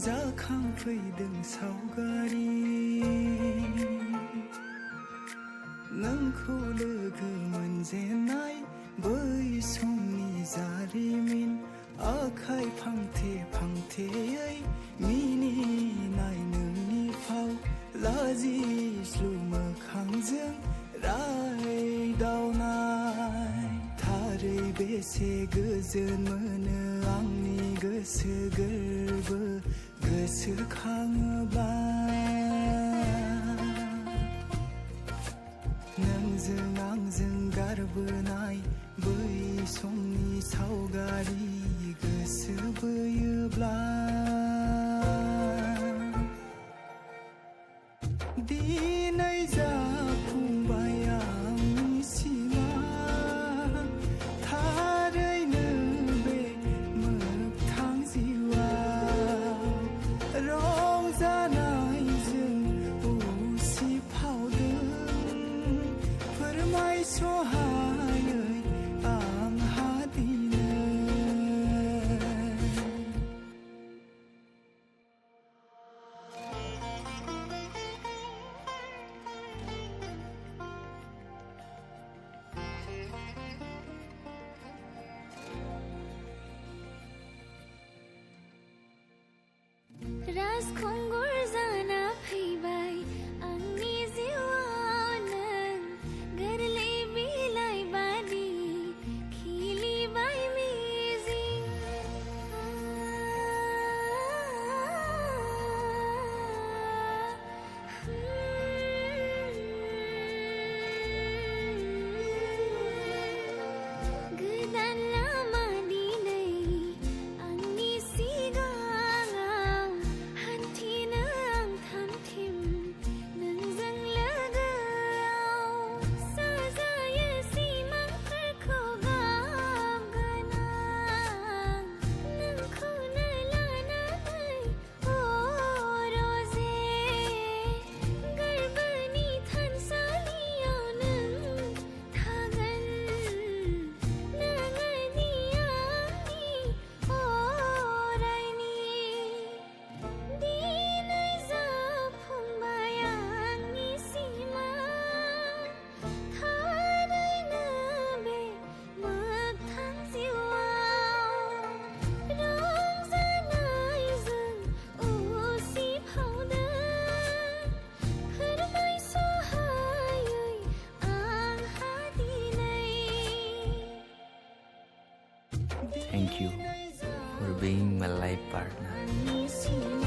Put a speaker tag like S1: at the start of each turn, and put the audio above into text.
S1: जाखांफैदों सावगारि नोंखौ लोगो मोनजेननाय बै समनि जारिमिन आखाइ फांथे फांथेयै मिनिनाय नोंनि फाव लाजिस्लु मोखांजों रायदावनाय थारै बेसे गोजोन मोनो आंनि गोसो गोरबो गोसोखाङोब्ला नोंजों आंजों गारबोनाय बै समनि सावगारि गोसो बोयोब्ला दिनै जाफुंबाय आंनि सिमां थारैनो बे मोगथां जिउआव रंजानायजों उसिफावदों फोरमायस'हायै आंहा दिनै
S2: राजखुंगुर जाना फैबाय आंनि जिउआव नों गोरलै बिलाइ बादि खिलिबाय मिजिं गोदान लामा दिनै आंनि सिगाङाव हान्थिनो आं थामथिम नोंजों लोगोआव साजायो सिमांफोरखौ गाबगोनां नोंखौनो लानानै रोजे गोरबोनि थानसालियाव नों थागोन नोङोदि आंनि अरायनि दिनै जाफुंबाय आंनि सिमां थारैनो बे मोगथां जिउआव रंजानायजों उसिफावदों फोरमायस'हायै आंहा दिनै
S3: Thank you for being my life partner.
S2: आंनि सिमां